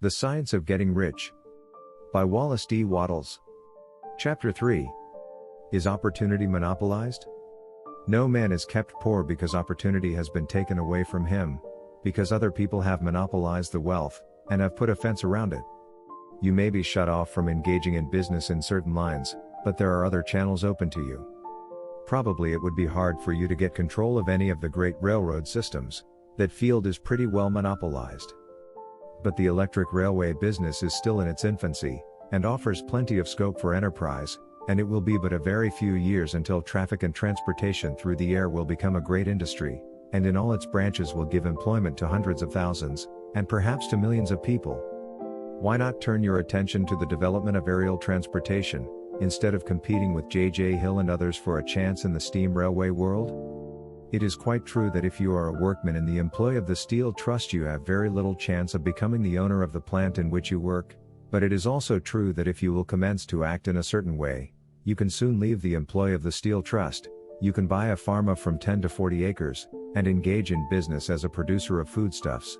The Science of Getting Rich. By Wallace D. Wattles. Chapter 3. Is opportunity monopolized? No man is kept poor because opportunity has been taken away from him, because other people have monopolized the wealth, and have put a fence around it. You may be shut off from engaging in business in certain lines, but there are other channels open to you. Probably it would be hard for you to get control of any of the great railroad systems. That field is pretty well monopolized. But the electric railway business is still in its infancy, and offers plenty of scope for enterprise, and it will be but a very few years until traffic and transportation through the air will become a great industry, and in all its branches will give employment to hundreds of thousands, and perhaps to millions of people. Why not turn your attention to the development of aerial transportation, instead of competing with J.J. Hill and others for a chance in the steam railway world? It is quite true that if you are a workman in the employ of the Steel Trust you have very little chance of becoming the owner of the plant in which you work, but it is also true that if you will commence to act in a certain way, you can soon leave the employ of the Steel Trust. You can buy a farm of from 10 to 40 acres, and engage in business as a producer of foodstuffs.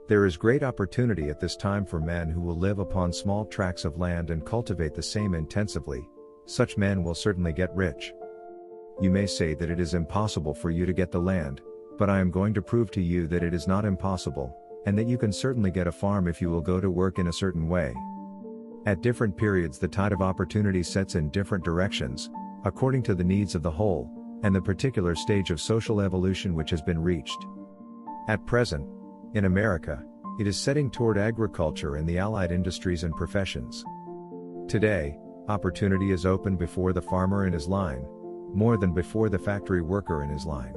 There is great opportunity at this time for men who will live upon small tracts of land and cultivate the same intensively. Such men will certainly get rich. You may say that it is impossible for you to get the land, but I am going to prove to you that it is not impossible, and that you can certainly get a farm if you will go to work in a certain way. At different periods the tide of opportunity sets in different directions, according to the needs of the whole, and the particular stage of social evolution which has been reached. At present, in America, it is setting toward agriculture and the allied industries and professions. Today, opportunity is open before the farmer in his line, more than before the factory worker in his line.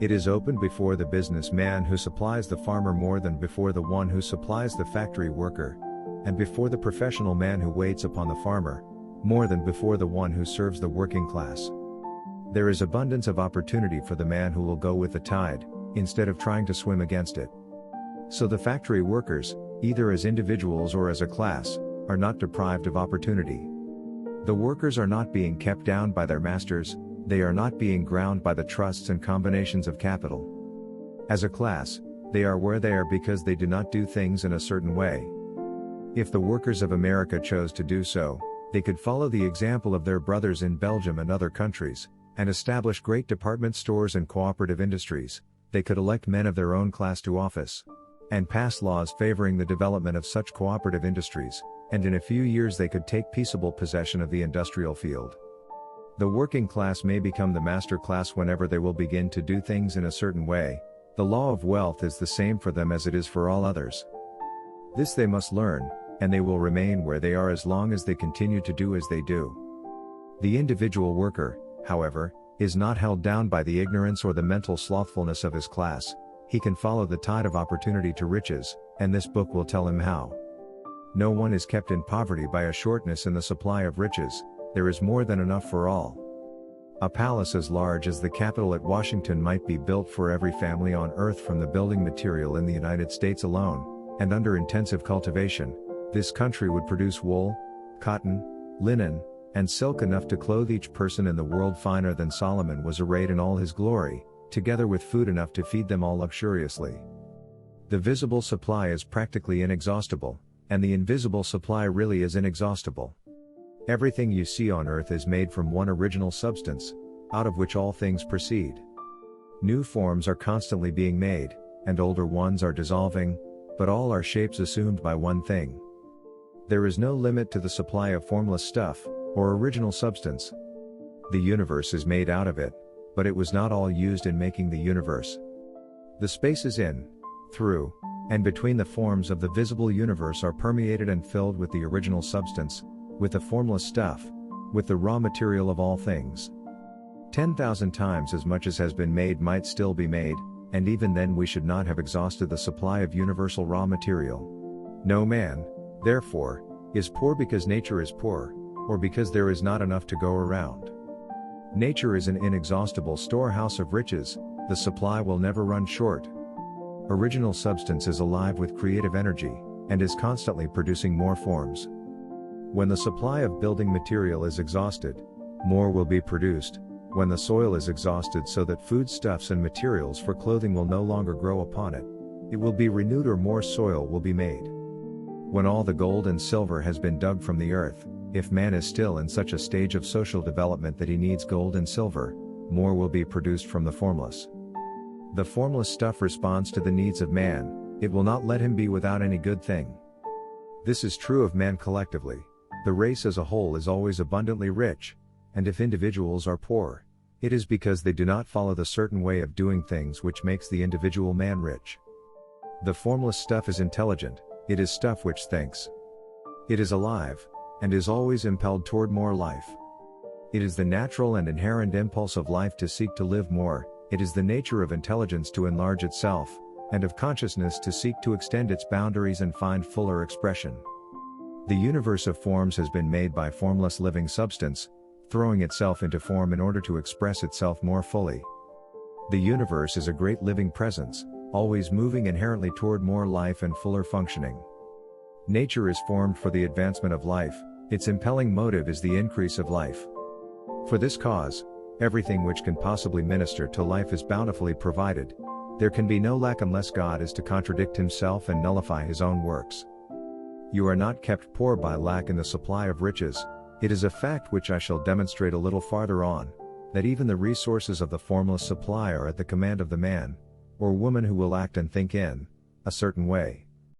It is open before the businessman who supplies the farmer more than before the one who supplies the factory worker, and before the professional man who waits upon the farmer, more than before the one who serves the working class. There is abundance of opportunity for the man who will go with the tide, instead of trying to swim against it. So the factory workers, either as individuals or as a class, are not deprived of opportunity. The workers are not being kept down by their masters, they are not being ground by the trusts and combinations of capital. As a class, they are where they are because they do not do things in a certain way. If the workers of America chose to do so, they could follow the example of their brothers in Belgium and other countries, and establish great department stores and cooperative industries. They could elect men of their own class to office, and pass laws favoring the development of such cooperative industries, and in a few years they could take peaceable possession of the industrial field. The working class may become the master class whenever they will begin to do things in a certain way. The law of wealth is the same for them as it is for all others. This they must learn, and they will remain where they are as long as they continue to do as they do. The individual worker, however, is not held down by the ignorance or the mental slothfulness of his class. He can follow the tide of opportunity to riches, and this book will tell him how. No one is kept in poverty by a shortness in the supply of riches. There is more than enough for all. A palace as large as the Capitol at Washington might be built for every family on earth from the building material in the United States alone, and under intensive cultivation, this country would produce wool, cotton, linen, and silk enough to clothe each person in the world finer than Solomon was arrayed in all his glory, together with food enough to feed them all luxuriously. The visible supply is practically inexhaustible, and the invisible supply really is inexhaustible. Everything you see on earth is made from one original substance, out of which all things proceed. New forms are constantly being made, and older ones are dissolving, but all are shapes assumed by one thing. There is no limit to the supply of formless stuff, or original substance. The universe is made out of it, but it was not all used in making the universe. The spaces in, through, and between the forms of the visible universe are permeated and filled with the original substance, with the formless stuff, with the raw material of all things. 10,000 times as much as has been made might still be made, and even then we should not have exhausted the supply of universal raw material. No man, therefore, is poor because nature is poor, or because there is not enough to go around. Nature is an inexhaustible storehouse of riches. The supply will never run short. Original substance is alive with creative energy, and is constantly producing more forms. When the supply of building material is exhausted, more will be produced. When the soil is exhausted so that foodstuffs and materials for clothing will no longer grow upon it, it will be renewed or more soil will be made. When all the gold and silver has been dug from the earth, if man is still in such a stage of social development that he needs gold and silver, more will be produced from the formless. The formless stuff responds to the needs of man, it will not let him be without any good thing. This is true of man collectively. The race as a whole is always abundantly rich, and if individuals are poor, it is because they do not follow the certain way of doing things which makes the individual man rich. The formless stuff is intelligent, it is stuff which thinks. It is alive, and is always impelled toward more life. It is the natural and inherent impulse of life to seek to live more, it is the nature of intelligence to enlarge itself, and of consciousness to seek to extend its boundaries and find fuller expression. The universe of forms has been made by formless living substance, throwing itself into form in order to express itself more fully. The universe is a great living presence, always moving inherently toward more life and fuller functioning. Nature is formed for the advancement of life, its impelling motive is the increase of life. For this cause, everything which can possibly minister to life is bountifully provided. There can be no lack unless God is to contradict himself and nullify his own works. You are not kept poor by lack in the supply of riches. It is a fact which I shall demonstrate a little farther on, that even the resources of the formless supply are at the command of the man, or woman who will act and think in a certain way.